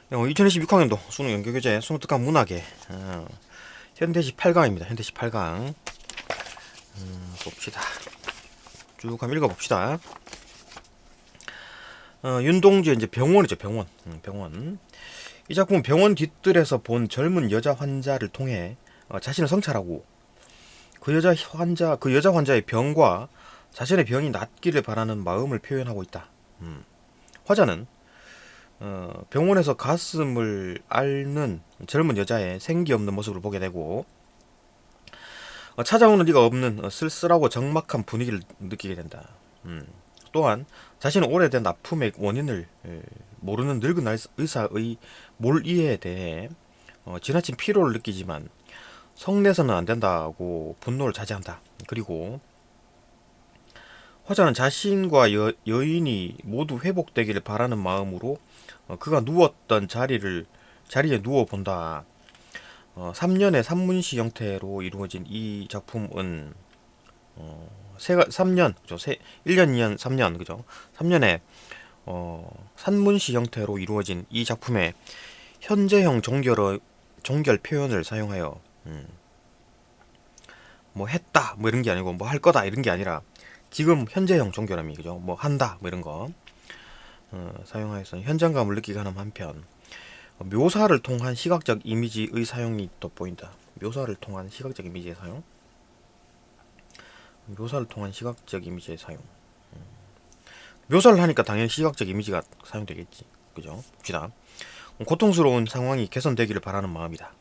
2026 6학년도 수능 연계교재 수능 특강 문학의 현대시 8강입니다. 현대시 8강 봅시다. 쭉 한번 읽어봅시다. 윤동주의 이제 병원이죠. 병원. 이 작품은 병원 뒤뜰에서 본 젊은 여자 환자를 통해 자신을 성찰하고 그 여자 환자의 병과 자신의 병이 낫기를 바라는 마음을 표현하고 있다. 화자는 병원에서 가슴을 앓는 젊은 여자의 생기 없는 모습을 보게 되고 찾아오는 리가 없는 쓸쓸하고 적막한 분위기를 느끼게 된다. 또한 자신은 오래된 아픔의 원인을 모르는 늙은 의사의 몰이해에 대해 지나친 피로를 느끼지만 성내서는 안 된다고 분노를 자제한다. 그리고 화자는 자신과 여인이 모두 회복되기를 바라는 마음으로 그가 누웠던 자리에 누워 본다. 3년의 산문시 형태로 이루어진 이 작품은 3년, 그죠? 1년, 2년, 3년, 그죠? 3년의 산문시 형태로 이루어진 이 작품의 현재형 종결 표현을 사용하여 뭐 했다 뭐 이런 게 아니고 뭐 할 거다 이런 게 아니라 지금 현재형 종결함이 그죠? 뭐 한다 뭐 이런 거 사용하여서 현장감을 느끼게 하는 한편 묘사를 통한 시각적 이미지의 사용이 돋보인다. 묘사를 통한 시각적 이미지의 사용. 묘사를 통한 시각적 이미지의 사용. 묘사를 하니까 당연히 시각적 이미지가 사용되겠지. 그죠? 봅시다. 고통스러운 상황이 개선되기를 바라는 마음이다.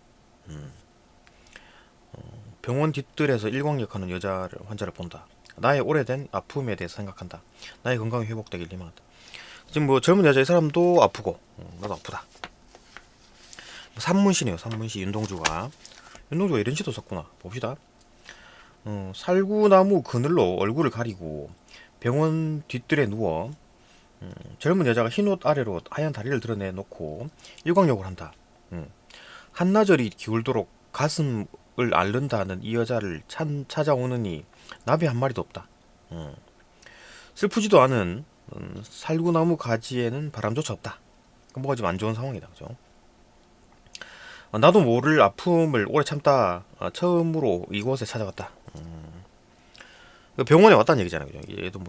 병원 뒤뜰에서 일광욕하는 환자를 본다. 나의 오래된 아픔에 대해서 생각한다. 나의 건강이 회복되길 희망한다. 지금 뭐 젊은 여자 이 사람도 아프고 나도 아프다. 산문시네요. 산문시 윤동주가 이런 시도 썼구나. 봅시다. 살구나무 그늘로 얼굴을 가리고 병원 뒤뜰에 누워 젊은 여자가 흰옷 아래로 하얀 다리를 드러내놓고 일광욕을 한다. 한나절이 기울도록 가슴을 앓는다는 이 여자를 찾아오느니 나비 한 마리도 없다. 슬프지도 않은 살구나무 가지에는 바람조차 없다. 뭐가 좀 안 좋은 상황이다. 그죠? 나도 모를 아픔을 오래 참다 처음으로 이곳에 찾아갔다. 병원에 왔다는 얘기잖아요. 그죠? 얘도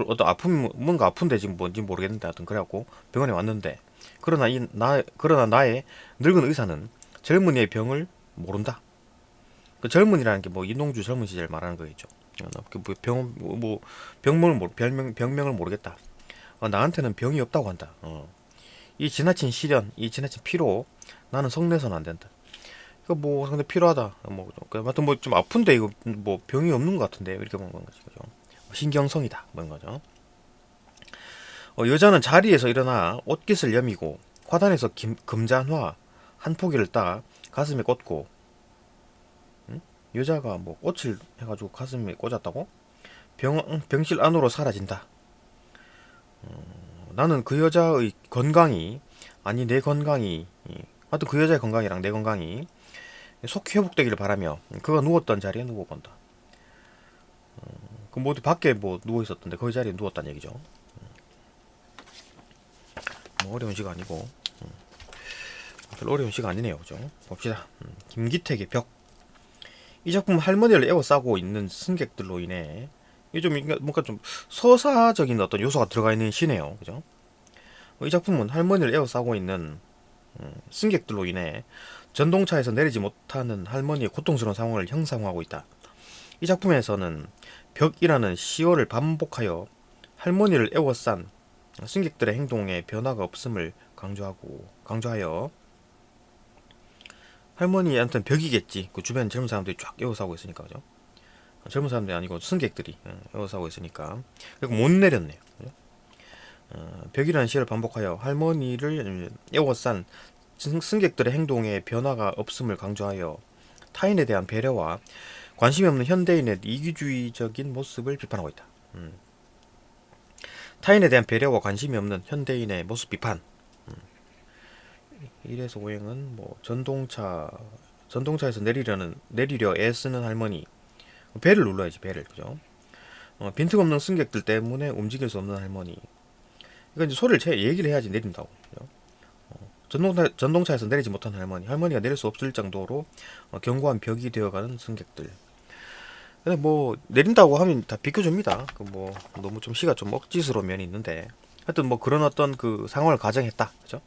어떤 아픔 뭔가 아픈데 지금 뭔지 모르겠는데 하여튼 그래갖고 병원에 왔는데 그러나 나의 늙은 의사는 젊은이의 병을 모른다. 그 젊은이라는 게 뭐 인동주 젊은 시절 말하는 거겠죠. 병명을 모르겠다. 나한테는 병이 없다고 한다. 이 지나친 시련, 이 지나친 피로 나는 성내서는 안 된다. 이거 뭐 상당히 필요하다. 뭐 아무튼 뭐 좀 아픈데 이거 뭐 병이 없는 것 같은데 이렇게 보는 거지, 그죠? 신경성이다, 뭐 이런 거죠. 여자는 자리에서 일어나 옷깃을 여미고 화단에서 금잔화 한 포기를 따 가슴에 꽂고, 여자가 뭐 꽃을 해가지고 가슴에 꽂았다고? 병실 안으로 사라진다. 나는 그 여자의 건강이 아니 내 건강이 하여튼 그 여자의 건강이랑 내 건강이 속히 회복되기를 바라며 그가 누웠던 자리에 누워본다. 그 모두 밖에 뭐 누워 있었던데 그 자리에 누웠다는 얘기죠. 뭐 어려운 시가 아니고 별로 어려운 시가 아니네요. 그죠? 봅시다. 김기택의 벽. 이 작품 할머니를 에워싸고 있는 승객들로 인해 이게 좀 뭔가 좀 서사적인 어떤 요소가 들어가 있는 시네요. 그죠? 이 작품은 할머니를 에워싸고 있는 승객들로 인해 전동차에서 내리지 못하는 할머니의 고통스러운 상황을 형상화하고 있다. 이 작품에서는 벽이라는 시어를 반복하여 할머니를 에워싼 승객들의 행동에 변화가 없음을 강조하여 할머니한테는 벽이겠지. 그 주변 젊은 사람들이 쫙 에워싸고 있으니까, 그죠? 젊은 사람들이 아니고 승객들이 에워싸고 있으니까. 그리고 못 내렸네요. 그죠? 벽이라는 시를 반복하여 할머니를 에워싼 승객들의 행동에 변화가 없음을 강조하여 타인에 대한 배려와 관심이 없는 현대인의 이기주의적인 모습을 비판하고 있다. 타인에 대한 배려와 관심이 없는 현대인의 모습 비판. 1에서 5행은 뭐 전동차에서 내리려 애쓰는 할머니. 배를 눌러야지, 배를. 그죠? 빈틈없는 승객들 때문에 움직일 수 없는 할머니. 그러니까 이제 소리를 얘기를 해야지 내린다고. 그죠? 전동차에서 내리지 못한 할머니가 내릴 수 없을 정도로 견고한 벽이 되어가는 승객들. 근데 뭐 내린다고 하면 다 비켜줍니다. 그 뭐 너무 좀 시가 좀 억지스러운 면이 있는데 하여튼 뭐 그런 어떤 그 상황을 가정했다, 그죠?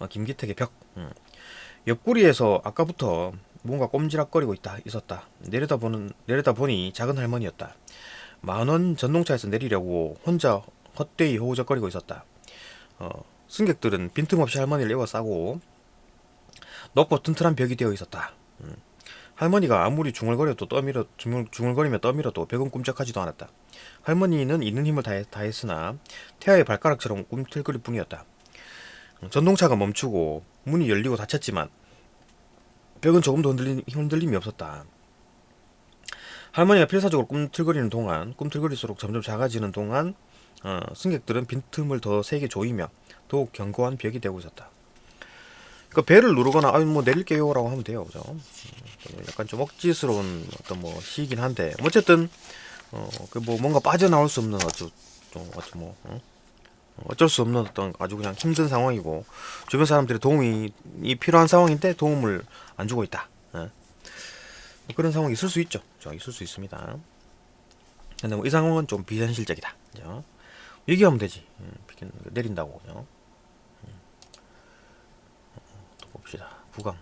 김기택의 벽. 옆구리에서 아까부터 뭔가 꼼지락거리고 있었다. 내려다 보니 작은 할머니였다. 10,000원 전동차에서 내리려고 혼자 헛되이 호우적거리고 있었다. 승객들은 빈틈없이 할머니를 에워싸고 높고 튼튼한 벽이 되어 있었다. 할머니가 아무리 중얼거리며 떠밀어도 벽은 꿈쩍하지도 않았다. 할머니는 있는 힘을 다했으나 태아의 발가락처럼 꿈틀거릴 뿐이었다. 전동차가 멈추고 문이 열리고 닫혔지만 벽은 조금도 흔들림이 없었다. 할머니가 필사적으로 꿈틀거릴수록 점점 작아지는 동안 승객들은 빈틈을 더 세게 조이며 더욱 견고한 벽이 되고 있었다. 그러니까 배를 누르거나 뭐 내릴게요라고 하면 돼요, 그죠? 약간 좀 억지스러운 어떤 뭐 시이긴 한데 어쨌든 그 뭐 뭔가 빠져나올 수 없는 어쩔 수 없는 어떤 아주 그냥 힘든 상황이고 주변 사람들의 도움이 필요한 상황인데 도움을 안 주고 있다. 그런 상황이 있을 수 있죠. 있을 수 있습니다. 근데 뭐 이 상황은 좀 비현실적이다. 그죠? 얘기하면 되지. 내린다고. 그죠? 또 봅시다. 구강.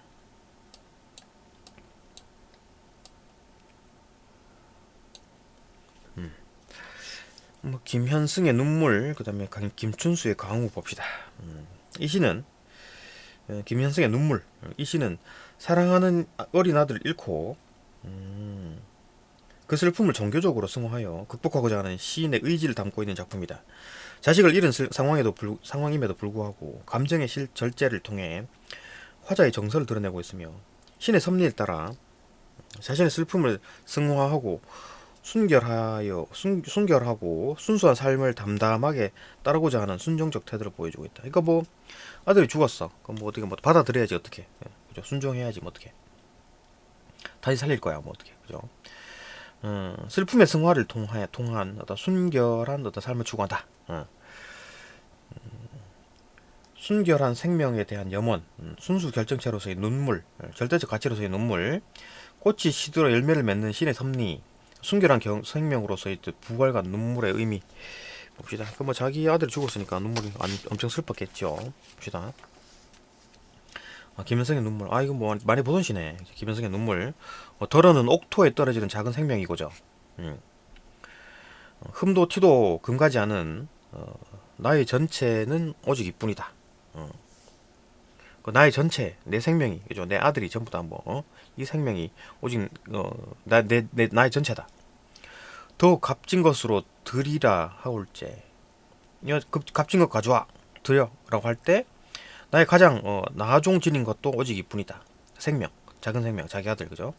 뭐 김현승의 눈물, 그다음에 김춘수의 강우 봅시다. 이 시는 김현승의 눈물. 이 시는 사랑하는 어린 아들을 잃고 그 슬픔을 종교적으로 승화하여 극복하고자 하는 시인의 의지를 담고 있는 작품이다. 자식을 잃은 상황임에도 불구하고 감정의 절제를 통해 화자의 정서를 드러내고 있으며 신의 섭리에 따라 자신의 슬픔을 승화하고 순결하고 순수한 삶을 담담하게 따르고자 하는 순종적 태도를 보여주고 있다. 그러니까 뭐 아들이 죽었어. 그럼 뭐 어떻게 뭐 받아들여야지 어떻게? 그죠? 순종해야지 뭐 어떻게? 다시 살릴 거야 뭐 어떻게? 그죠? 슬픔의 승화를 통한 어떤 순결한 어떤 삶을 추구한다. 순결한 생명에 대한 염원, 순수 결정체로서의 눈물, 절대적 가치로서의 눈물, 꽃이 시들어 열매를 맺는 신의 섭리, 순결한 생명으로서의 부활과 눈물의 의미. 봅시다. 그 뭐 자기 아들이 죽었으니까 눈물이 엄청 슬펐겠죠. 봅시다. 김현성의 눈물. 이거 뭐 많이 보던 시네. 김현성의 눈물. 덜어는 옥토에 떨어지는 작은 생명이고죠. 흠도 티도 금가지 않은 나의 전체는 오직 이뿐이다. 나의 전체, 내 생명이, 그죠? 내 아들이 전부 다 이 생명이 오직 나의 전체다. 더 값진 것으로 드리라 하올제. 값진 것 가져와 드려라고 할 때 나의 가장 나종 지닌 것도 오직 이뿐이다. 생명, 작은 생명, 자기 아들, 그죠?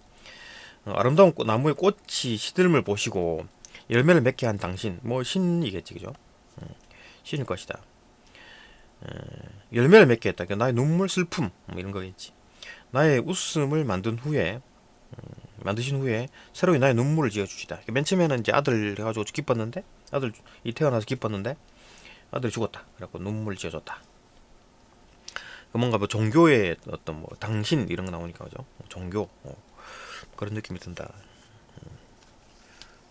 아름다운 나무의 꽃이 시들음을 보시고 열매를 맺게 한 당신, 뭐 신이겠지, 그죠? 신일 것이다. 열매를 맺게 했다. 그러니까 나의 눈물, 슬픔 뭐 이런 거겠지. 나의 웃음을 만드신 후에 새로이 나의 눈물을 지어주시다. 맨 처음에는 이제 아들 해가지고 기뻤는데 아들이 태어나서 기뻤는데 아들이 죽었다. 그래갖고 눈물 지어줬다. 뭔가 뭐 종교의 어떤 뭐 당신 이런 거 나오니까 그죠? 종교 그런 느낌이 든다.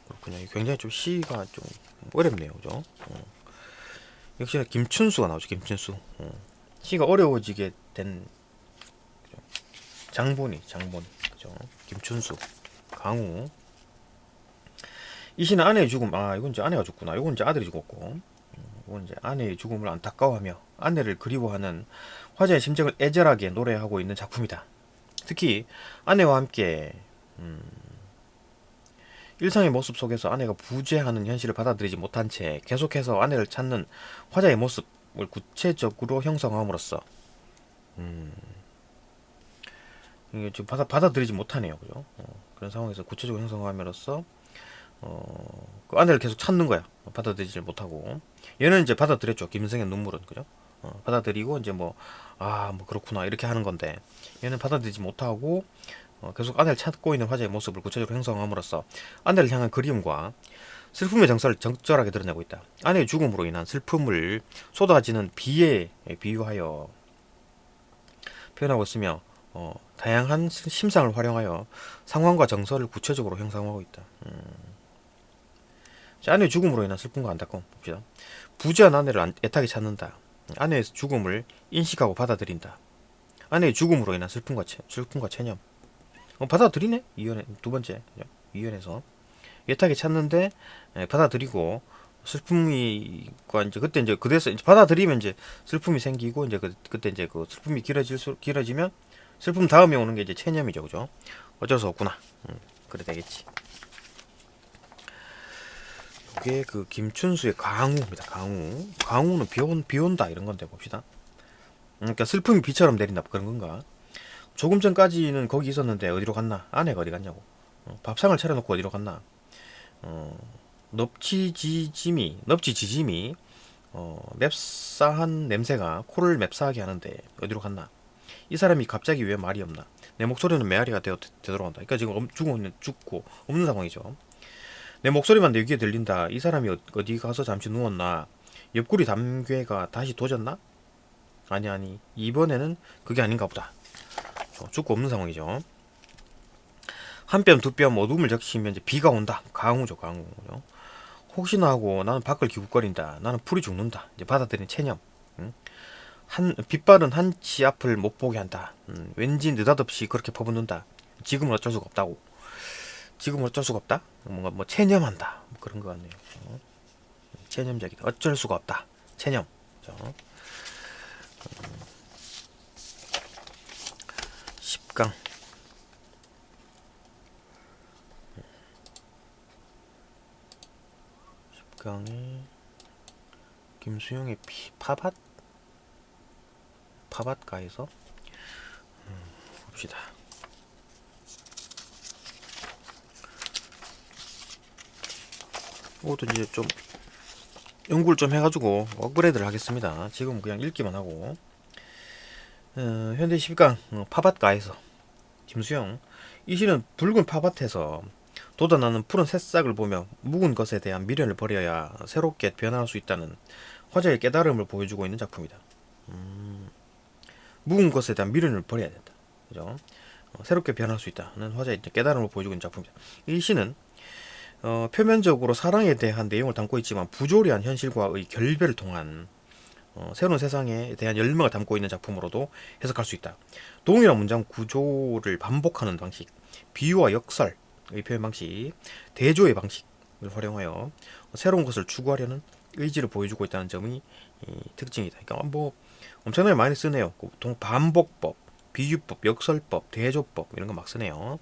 그렇군요. 굉장히 좀 시가 좀 어렵네요, 그죠? 역시나 김춘수가 나오죠. 김춘수. 시가 어려워지게 된 장본이 그죠? 김춘수, 강우. 이 시는 아내의 죽음. 이건 이제 아내가 죽구나. 이건 이제 아들이 죽었고, 이건 이제 아내의 죽음을 안타까워하며 아내를 그리워하는 화자의 심정을 애절하게 노래하고 있는 작품이다. 특히 아내와 함께 일상의 모습 속에서 아내가 부재하는 현실을 받아들이지 못한 채 계속해서 아내를 찾는 화자의 모습을 구체적으로 형성함으로써 이게 지금 받아들이지 못하네요, 그죠? 그런 상황에서 구체적으로 형성함으로써 그 아내를 계속 찾는 거야. 받아들이지 못하고 얘는 이제 받아들였죠. 김생의 눈물은, 그죠? 받아들이고 이제 뭐 그렇구나 이렇게 하는 건데 얘는 받아들이지 못하고 계속 아내를 찾고 있는 화자의 모습을 구체적으로 형성함으로써 아내를 향한 그리움과 슬픔의 정서를 적절하게 드러내고 있다. 아내의 죽음으로 인한 슬픔을 쏟아지는 비에 비유하여 표현하고 있으며 다양한 심상을 활용하여 상황과 정서를 구체적으로 형성하고 있다. 자, 아내의 죽음으로 인한 슬픔과 안타까움 봅시다. 부재한 아내를 애타게 찾는다. 아내의 죽음을 인식하고 받아들인다. 아내의 죽음으로 인한 슬픔과 체념. 받아들이네? 이연에 두 번째 이연에서 애타게 찾는데 받아들이고 슬픔이과 이제 그때 이제 그래서 이제 받아들이면 이제 슬픔이 생기고 이제 그때 이제 그 슬픔이 길어지면 슬픔 다음에 오는 게 이제 체념이죠, 그죠? 어쩔 수 없구나. 그래 되겠지. 이게 그 김춘수의 강우입니다. 강우는 비온다 이런 건데 봅시다. 그러니까 슬픔이 비처럼 내린다 그런 건가? 조금 전까지는 거기 있었는데 어디로 갔나? 아내가 어디 갔냐고. 밥상을 차려놓고 어디로 갔나? 넙치지짐이 맵싸한 냄새가 코를 맵싸하게 하는데 어디로 갔나? 이 사람이 갑자기 왜 말이 없나? 내 목소리는 메아리가 되돌아온다. 그러니까 지금 죽고 없는 상황이죠. 내 목소리만 내 귀에 들린다. 이 사람이 어디 가서 잠시 누웠나? 옆구리 담괴가 다시 도졌나? 아니 이번에는 그게 아닌가 보다. 죽고 없는 상황이죠. 한 뼘 두 뼘 어둠을 적시면 이제 비가 온다. 강우죠. 혹시나 하고 나는 밖을 기웃거린다. 나는 풀이 죽는다. 이제 받아들인 체념. 빛바른 한치 앞을 못 보게 한다. 왠지 느닷없이 그렇게 퍼붓는다. 지금은 어쩔 수가 없다고. 지금은 어쩔 수가 없다. 뭔가 뭐 체념한다. 뭐 그런 것 같네요. 체념적이다. 어쩔 수가 없다. 체념. 10강. 강에 김수영의 파밭가에서 봅시다. 이것도 이제 좀 연구를 좀 해가지고 업그레이드를 하겠습니다. 지금 그냥 읽기만 하고. 현대 10강 파밭가에서 김수영. 이 시는 붉은 파밭에서 돋아나는 푸른 새싹을 보며 묵은 것에 대한 미련을 버려야 새롭게 변화할 수 있다는 화자의 깨달음을 보여주고 있는 작품이다. 묵은 것에 대한 미련을 버려야 된다. 그죠? 새롭게 변할 수 있다는 화자의 깨달음을 보여주고 있는 작품이다. 이 시는 표면적으로 사랑에 대한 내용을 담고 있지만 부조리한 현실과의 결별을 통한 새로운 세상에 대한 열망을 담고 있는 작품으로도 해석할 수 있다. 동일한 문장 구조를 반복하는 방식, 비유와 역설, 의 표현 방식, 대조의 방식을 활용하여 새로운 것을 추구하려는 의지를 보여주고 있다는 점이 특징이다. 그러니까 뭐 엄청나게 많이 쓰네요. 반복법, 비유법, 역설법, 대조법 이런 거 막 쓰네요.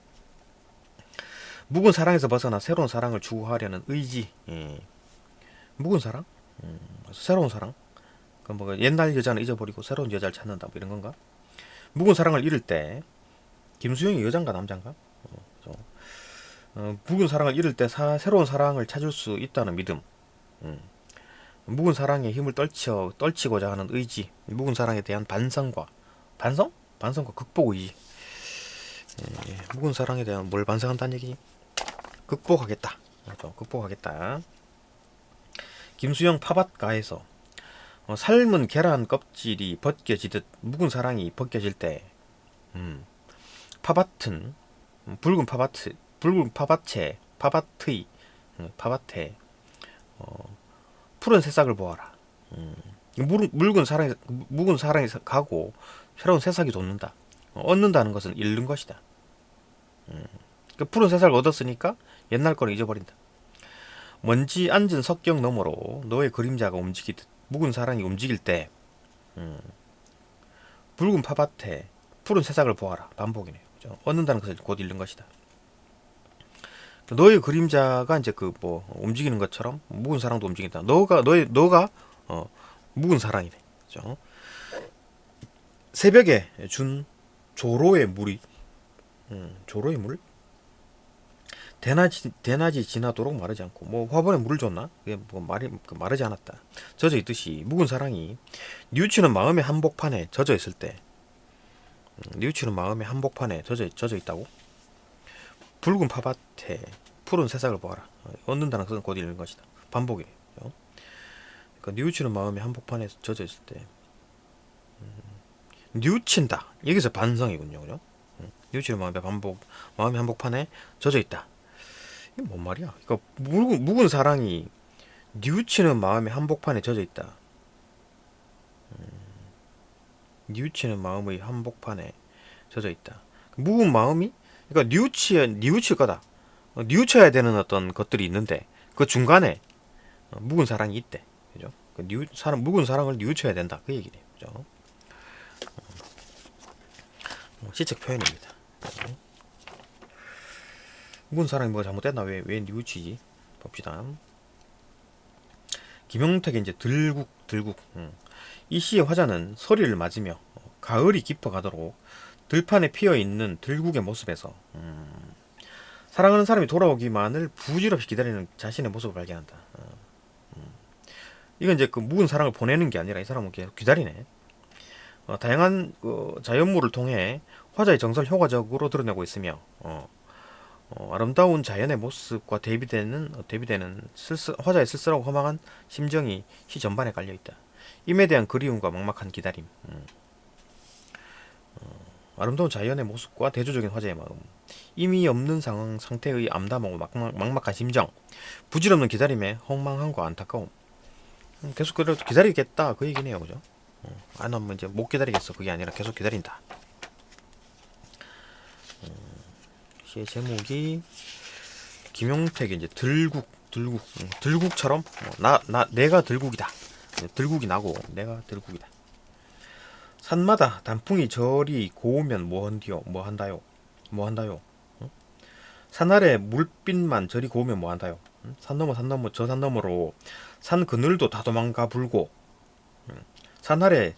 묵은 사랑에서 벗어나 새로운 사랑을 추구하려는 의지. 묵은 사랑? 새로운 사랑? 그러니까 뭐 옛날 여자는 잊어버리고 새로운 여자를 찾는다 뭐 이런 건가? 묵은 사랑을 잃을 때 김수영이 여잔가 남잔가? 묵은 사랑을 잃을 때 새로운 사랑을 찾을 수 있다는 믿음. 묵은 사랑의 힘을 떨치고자 하는 의지. 묵은 사랑에 대한 반성과 극복 의지. 묵은 사랑에 대한 뭘 반성한다는 얘기지? 극복하겠다. 극복하겠다. 김수영 파밭가에서 삶은 계란 껍질이 벗겨지듯 묵은 사랑이 벗겨질 때 파밭은 붉은 파밭에 푸른 새싹을 보아라. 묵은 사랑이 가고 새로운 새싹이 돋는다. 얻는다는 것은 잃는 것이다. 그 푸른 새싹을 얻었으니까 옛날 거를 잊어버린다. 먼지 앉은 석경 너머로 너의 그림자가 움직이듯 묵은 사랑이 움직일 때 붉은 파밭에 푸른 새싹을 보아라. 반복이네요. 그죠? 얻는다는 것을 곧 잃는 것이다. 너의 그림자가 이제 그 뭐 움직이는 것처럼 묵은 사랑도 움직인다. 너가 묵은 사랑이네. 그죠? 새벽에 준 조로의 물이 조로의 물? 대낮이 지나도록 마르지 않고 뭐 화분에 물을 줬나? 그게 뭐 마르지 않았다. 젖어 있듯이 묵은 사랑이 뉘우치는 마음의 한복판에 젖어 있을 때 뉘우치는 마음의 한복판에 젖어 있다고? 붉은 파밭에 푸른 새싹을 보아라. 얻는다는 것은 곧 잃는 것이다. 반복이에요. 그러니까 뉘우치는 마음이 한복판에 젖어 있을 때 뉘우친다. 여기서 반성이군요. 그죠? 뉘우치는 마음이 한복판에 젖어 있다. 이게 뭔 말이야? 그러니까 묵은 사랑이 뉘우치는 마음이 한복판에 젖어 있다. 뉘우치는 마음의 한복판에 젖어 있다. 묵은 마음이 그러니까 뉘우칠 거다. 뉘우쳐야 되는 어떤 것들이 있는데 그 중간에 묵은 사랑이 있대. 그죠? 묵은 사랑을 뉘우쳐야 된다. 그 얘기네. 그죠? 시책 표현입니다. 묵은 사랑이 뭐가 잘못됐나? 왜 뉘우치지? 봅시다. 김용택의 이제 들국. 이 시의 화자는 서리를 맞으며 가을이 깊어가도록 들판에 피어있는 들국의 모습에서 사랑하는 사람이 돌아오기만을 부질없이 기다리는 자신의 모습을 발견한다. 이건 이제 그 묵은 사랑을 보내는 게 아니라 이 사람은 계속 기다리네. 다양한 자연물을 통해 화자의 정서를 효과적으로 드러내고 있으며 아름다운 자연의 모습과 대비되는 화자의 쓸쓸하고 허망한 심정이 시 전반에 깔려 있다. 임에 대한 그리움과 막막한 기다림. 아름다운 자연의 모습과 대조적인 화자의 마음, 임이 없는 상태의 암담하고 막막한 심정, 부질없는 기다림에 허망함과 안타까움. 계속 그래도 기다리겠다 그 얘기네요, 그죠? 난 이제 못 기다리겠어 그게 아니라 계속 기다린다. 시의 제목이 김용택의 이제 들국처럼 내가 들국이다. 들국이 나고 내가 들국이다. 산마다 단풍이 저리 고우면 뭐한다요? 산 아래 물빛만 저리 고우면 뭐한다요? 산 너머 저 산 너머로 산 그늘도 다 도망가 불고 산 아래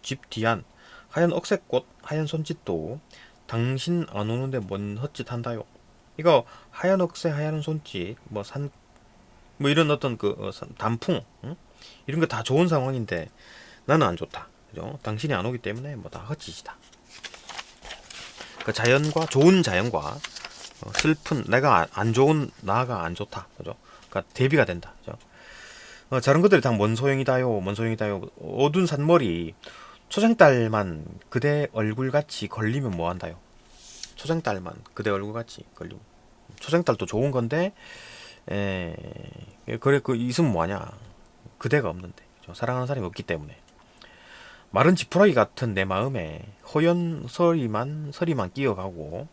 집 뒤안 하얀 억새꽃 하얀 손짓도 당신 안 오는데 뭔 헛짓 한다요? 이거 하얀 억새 하얀 손짓 뭐 이런 어떤 단풍 이런 거 다 좋은 상황인데 나는 안 좋다. 그죠? 당신이 안 오기 때문에 뭐 다 헛짓이다. 그 좋은 자연과 슬픈 내가 안 좋은 나가 안 좋다. 그죠? 그러니까 대비가 된다. 그죠? 저런 것들이 다 뭔 소용이다요. 어두운 산머리 초생딸만 그대 얼굴같이 걸리면 뭐한다요. 초생딸만 그대 얼굴같이 걸리면 초생딸도 좋은 건데 그래 있으면 뭐하냐. 그대가 없는데 그죠? 사랑하는 사람이 없기 때문에 마른 지푸라기 같은 내 마음에 허연 서리만 끼어가고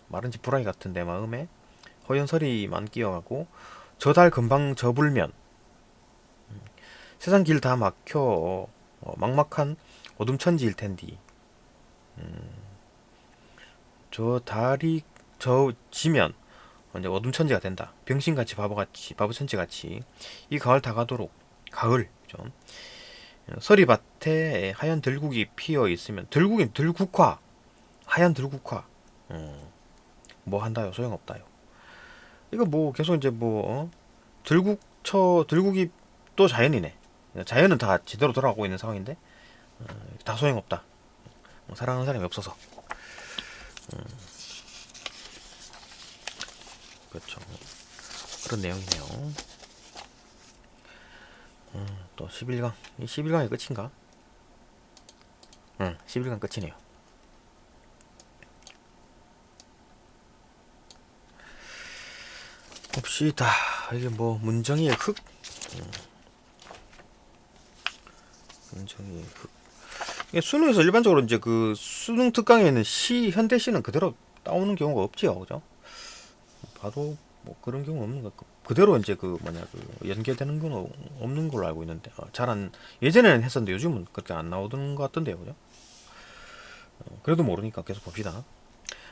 마른 지푸라기 같은 내 마음에 허연 서리만 끼어가고 저 달 금방 저불면 세상 길 다 막혀 막막한 어둠천지일 텐디 저 달이 지면 이제 어둠천지가 된다. 병신같이 바보천지같이 이 가을 다가도록 가을 좀 서리밭에 하얀 들국이 피어 있으면 들국화 하얀 들국화 뭐 한다요? 소용없다요. 이거 뭐 계속 이제 들국이 또 자연이네. 자연은 다 제대로 돌아가고 있는 상황인데 다 소용없다. 사랑하는 사람이 없어서. 그렇죠. 그런 내용이네요. 또 11강. 이 11강이 끝인가? 11강 끝이네요. 봅시다. 이게 문정이의 흙. 문정이의 흙. 수능에서 일반적으로 이제 그 수능 특강에는 현대시는 그대로 따오는 경우가 없지요, 그죠? 봐도 그런 경우 없는 것 같고 그대로 이제 연계되는 건 없는 걸로 알고 있는데 예전에는 했었는데 요즘은 그렇게 안 나오던 것 같던데요, 그죠? 그래도 모르니까 계속 봅시다.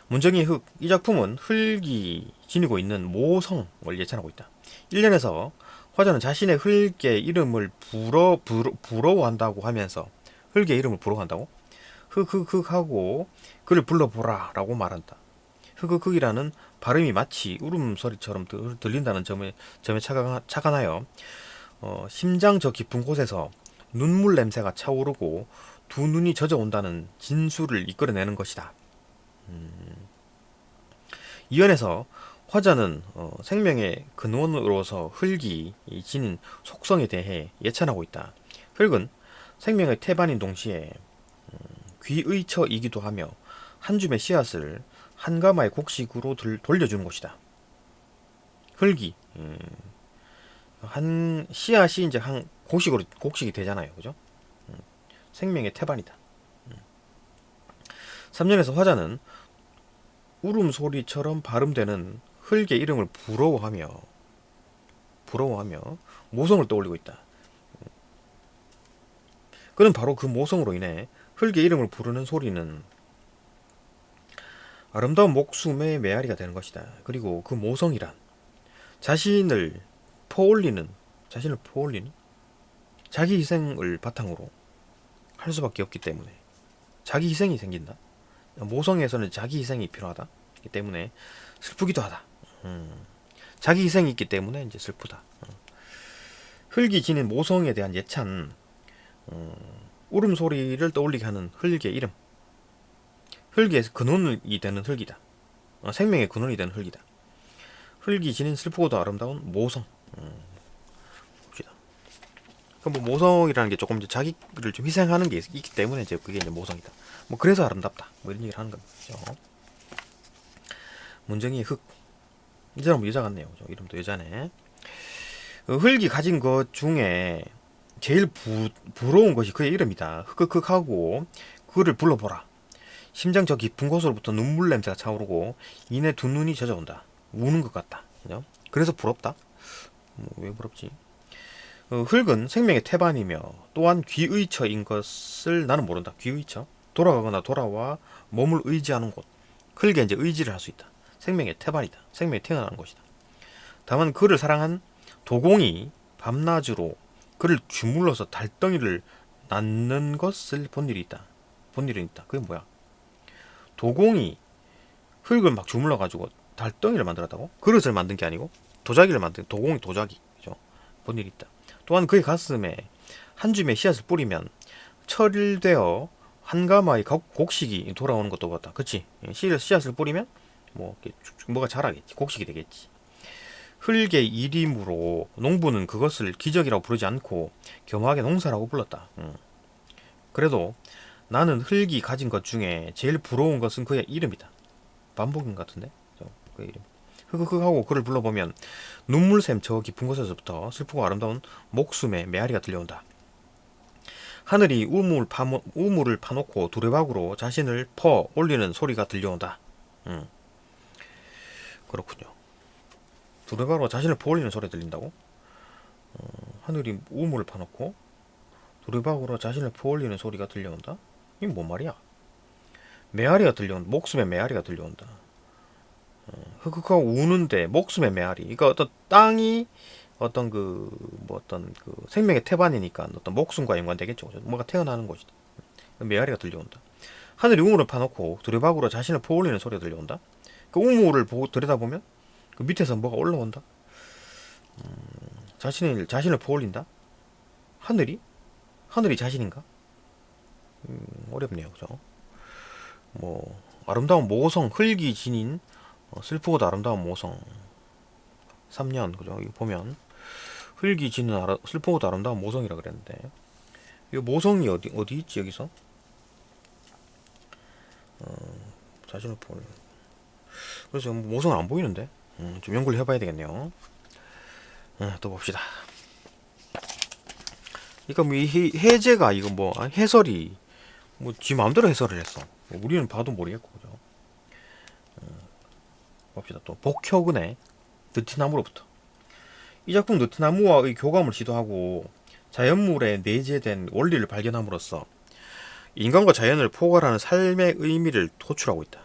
문정이의 흙. 이 작품은 흙이 지니고 있는 모성을 예찬하고 있다. 1년에서 화자는 자신의 흙의 이름을 부러워한다고 하면서 흙의 이름을 부러워한다고? 흑하고 그를 불러보라 라고 말한다. 흑이라는 발음이 마치 울음소리처럼 들린다는 점에 착안하여 심장 저 깊은 곳에서 눈물 냄새가 차오르고 두 눈이 젖어온다는 진술을 이끌어내는 것이다. 이연에서 화자는 생명의 근원으로서 흙이 지닌 속성에 대해 예찬하고 있다. 흙은 생명의 태반인 동시에 귀의처이기도 하며 한 줌의 씨앗을 한 가마의 곡식으로 돌려주는 것이다. 흙이 한 씨앗이 이제 한 곡식이 되잖아요, 그죠? 생명의 태반이다. 3년에서 화자는 울음소리처럼 발음되는 흙의 이름을 부러워하며 모성을 떠올리고 있다. 그는 바로 그 모성으로 인해 흙의 이름을 부르는 소리는 아름다운 목숨의 메아리가 되는 것이다. 그리고 그 모성이란 자신을 퍼올리는 자기 희생을 바탕으로 할 수밖에 없기 때문에 자기 희생이 생긴다. 모성에서는 자기 희생이 필요하다. 기 때문에 슬프기도 하다. 자기 희생이 있기 때문에 이제 슬프다. 흙이 지닌 모성에 대한 예찬, 울음소리를 떠올리게 하는 흙의 이름. 흙의 근원이 되는 흙이다. 생명의 근원이 되는 흙이다. 흙이 지닌 슬프고도 아름다운 모성. 봅시다. 뭐 모성이라는 게 조금 이제 자기를 좀 희생하는 게 있기 때문에 이제 그게 이제 모성이다. 뭐 그래서 아름답다. 뭐 이런 얘기를 하는 거죠. 문정이의 흙. 이 사람은 여자 같네요. 이름도 여자네. 흙이 가진 것 중에 제일 부러운 것이 그의 이름이다. 흑흑흑하고 그를 불러보라. 심장 저 깊은 곳으로부터 눈물 냄새가 차오르고 이내 두 눈이 젖어온다. 우는 것 같다. 그죠? 그래서 부럽다. 왜 부럽지? 흙은 생명의 태반이며 또한 귀의처인 것을 나는 모른다. 귀의처? 돌아가거나 돌아와 몸을 의지하는 곳. 흙에 이제 의지를 할 수 있다. 생명의 태반이다. 생명이 태어나는 것이다. 다만 그를 사랑한 도공이 밤낮으로 그를 주물러서 달덩이를 낳는 것을 본 일이 있다. 본 일은 있다. 그게 뭐야? 도공이 흙을 막 주물러가지고 달덩이를 만들었다고? 그릇을 만든 게 아니고 도자기를 만든 도공이 도자기. 그죠? 본 일이 있다. 또한 그의 가슴에 한 줌의 씨앗을 뿌리면 철되어 한 가마의 곡식이 돌아오는 것도 봤다. 그치? 씨앗을 뿌리면 뭐가 자라겠지. 곡식이 되겠지. 흙의 일임으로 농부는 그것을 기적이라고 부르지 않고 겸하게 농사라고 불렀다. 그래도 나는 흙이 가진 것 중에 제일 부러운 것은 그의 이름이다. 반복인 것 같은데? 그의 이름. 흑흑흑하고 그를 불러보면 눈물샘 저 깊은 곳에서부터 슬프고 아름다운 목숨의 메아리가 들려온다. 하늘이 우물을 파놓고 두레박으로 자신을 퍼 올리는 소리가 들려온다. 그렇군요. 두레박으로 자신을 퍼 올리는 소리가 들린다고? 하늘이 우물을 파놓고 두레박으로 자신을 퍼 올리는 소리가 들려온다? 이게 뭔 말이야? 메아리가 들려온다. 목숨의 메아리가 들려온다. 흑흑하고 우는데 목숨의 메아리. 그러니까 어떤 땅이 어떤 어떤 생명의 태반이니까 어떤 목숨과 연관되겠죠. 뭐가 태어나는 곳이다. 메아리가 들려온다. 하늘이 우물을 파놓고 두레박으로 자신을 퍼올리는 소리가 들려온다. 그 우물을 보고 들여다보면 그 밑에서 뭐가 올라온다. 자신을 퍼올린다. 하늘이 자신인가? 어렵네요, 그죠? 아름다운 모성, 흙이 지닌 슬프고도 아름다운 모성. 3년, 그죠? 이거 보면 흙이 지닌 슬프고도 아름다운 모성이라 그랬는데, 이 모성이 어디 있지 여기서? 자신을 볼. 그래서 모성은 안 보이는데, 좀 연구를 해봐야 되겠네요. 또 봅시다. 그러니까 이 해제가 이거 해설이 지 마음대로 해설을 했어. 우리는 봐도 모르겠고, 그죠? 봅시다. 또 복혁은의 느티나무로부터. 이 작품 느티나무와의 교감을 시도하고 자연물에 내재된 원리를 발견함으로써 인간과 자연을 포괄하는 삶의 의미를 도출하고 있다.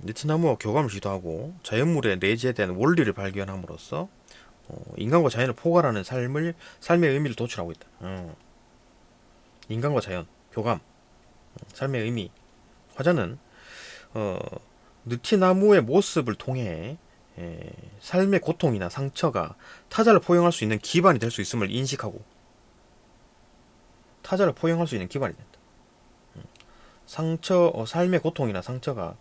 느티나무와 교감을 시도하고 자연물에 내재된 원리를 발견함으로써 인간과 자연을 포괄하는 삶의 의미를 도출하고 있다. 인간과 자연, 교감, 삶의 의미. 화자는 느티나무의 모습을 통해 삶의 고통이나 상처가 타자를 포용할 수 있는 기반이 될 수 있음을 인식하고 타자를 포용할 수 있는 기반이 된다. 삶의 고통이나 상처가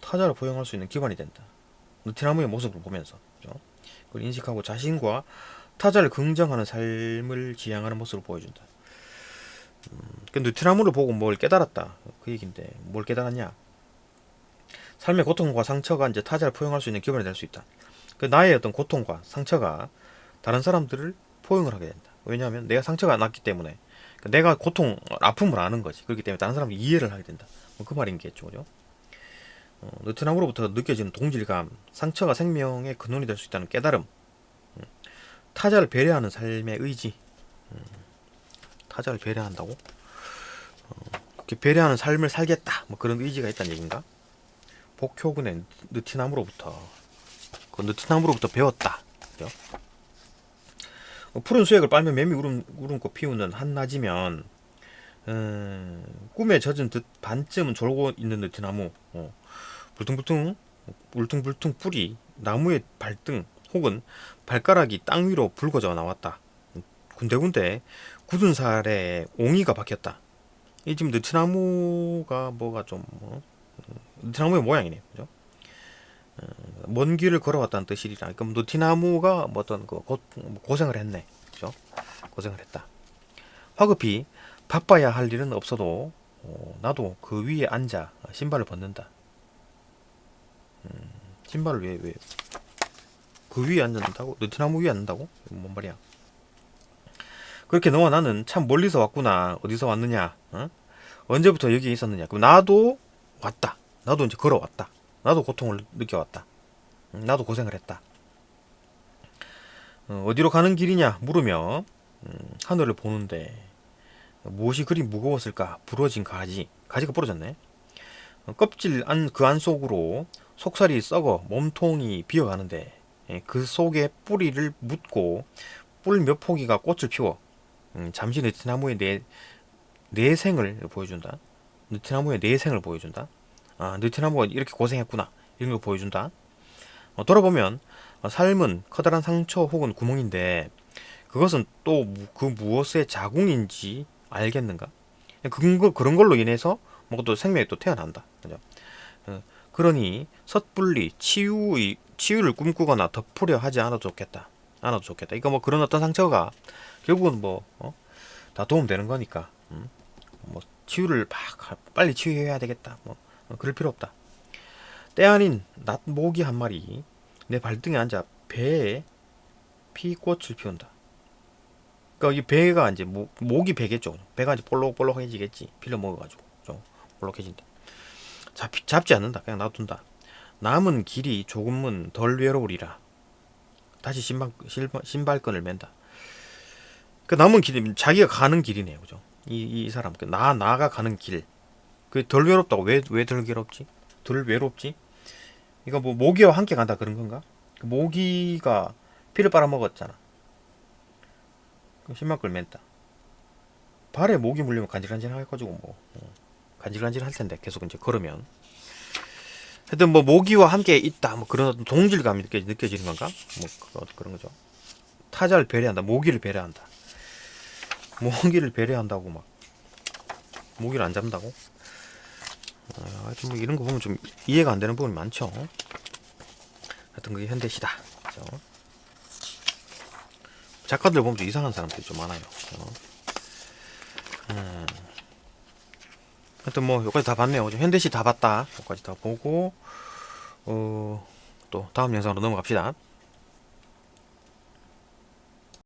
타자를 포용할 수 있는 기반이 된다. 느티나무의 모습을 보면서, 그죠? 그걸 인식하고 자신과 타자를 긍정하는 삶을 지향하는 모습을 보여준다. 그 느티나무를 보고 뭘 깨달았다. 그 얘기인데 뭘 깨달았냐? 삶의 고통과 상처가 이제 타자를 포용할 수 있는 기반이 될 수 있다. 그 나의 어떤 고통과 상처가 다른 사람들을 포용을 하게 된다. 왜냐하면 내가 상처가 났기 때문에 내가 고통, 아픔을 아는 거지. 그렇기 때문에 다른 사람들이 이해를 하게 된다. 뭐 그 말인겠죠, 그죠? 느티나무로부터 느껴지는 동질감, 상처가 생명의 근원이 될 수 있다는 깨달음, 타자를 배려하는 삶의 의지. 타자를 배려한다고? 그렇게 배려하는 삶을 살겠다. 뭐 그런 의지가 있다는 얘기인가? 복효군의 느티나무로부터 배웠다. 그죠? 푸른 수액을 빨면 매미 울음꽃 피우는 한낮이면 꿈에 젖은 듯 반쯤은 졸고 있는 느티나무, 울퉁불퉁 뿔이 나무의 발등 혹은 발가락이 땅 위로 붉어져 나왔다. 군데군데 굳은 살에 옹이가 박혔다. 이 지금 느티나무가 뭐가 좀 느티나무의 모양이네요. 그죠? 먼 길을 걸어왔다는 뜻이라. 그럼 느티나무가 뭐 어떤 고생을 했네. 그죠? 고생을 했다. 화급히 바빠야 할 일은 없어도 나도 그 위에 앉아 신발을 벗는다. 신발을 왜 그 위에 앉는다고? 느티나무 위에 앉는다고? 뭔 말이야? 그렇게 너와 나는 참 멀리서 왔구나. 어디서 왔느냐? 언제부터 여기에 있었느냐? 그럼 나도 왔다. 나도 이제 걸어왔다. 나도 고통을 느껴왔다. 나도 고생을 했다. 어디로 가는 길이냐 물으며 하늘을 보는데 무엇이 그리 무거웠을까? 부러진 가지가 부러졌네. 껍질 그 안 속으로 속살이 썩어 몸통이 비어가는데 그 속에 뿌리를 묻고 뿔 몇 포기가 꽃을 피워 잠시 느티나무의 내생을 보여준다. 느티나무의 내생을 보여준다. 아, 느티나무가 이렇게 고생했구나. 이런 걸 보여준다. 돌아보면 삶은 커다란 상처 혹은 구멍인데 그것은 또 그 무엇의 자궁인지 알겠는가? 그런 걸로 인해서 뭐 또 생명이 또 태어난다. 그죠? 그러니 섣불리 치유를 꿈꾸거나 덮으려 하지 않아도 좋겠다. 이거 뭐 그런 어떤 상처가 결국은 다 도움되는 거니까. 뭐 치유를 빨리 치유해야 되겠다. 뭐 그럴 필요 없다. 때 아닌 낫 모기 한 마리 내 발등에 앉아 배에 피꽃을 피운다. 그러니까 이 배가 이제 목이 배겠죠. 배가 이제 볼록볼록해지겠지. 필러 먹어가지고 좀 볼록해진다. 잡지 않는다. 그냥 놔둔다. 남은 길이 조금은 덜 외로우리라. 다시 신발끈을 맨다. 그 남은 길이 자기가 가는 길이네요, 그죠? 이 사람 나가 가는 길. 그 덜 외롭다고 왜 덜 외롭지? 덜 외롭지? 이거 뭐 모기와 함께 간다 그런 건가? 그 모기가 피를 빨아먹었잖아. 신발끈을 맨다. 발에 모기 물리면 간질간질 해가지고 간질간질 할 텐데 계속 이제 걸으면. 하여튼 뭐 모기와 함께 있다 뭐 그런 어떤 동질감이 느껴지는 건가? 뭐 그런 거죠. 타자를 배려한다. 모기를 배려한다. 모기를 배려한다고 막 모기를 안 잡는다고? 하여튼 뭐 이런 거 보면 좀 이해가 안 되는 부분이 많죠. 하여튼 그게 현대시다. 그죠? 작가들 보면 좀 이상한 사람들이 좀 많아요. 하여튼 뭐 여기까지 다 봤네요. 현대시 다 봤다. 여기까지 다 보고 또 다음 영상으로 넘어갑시다.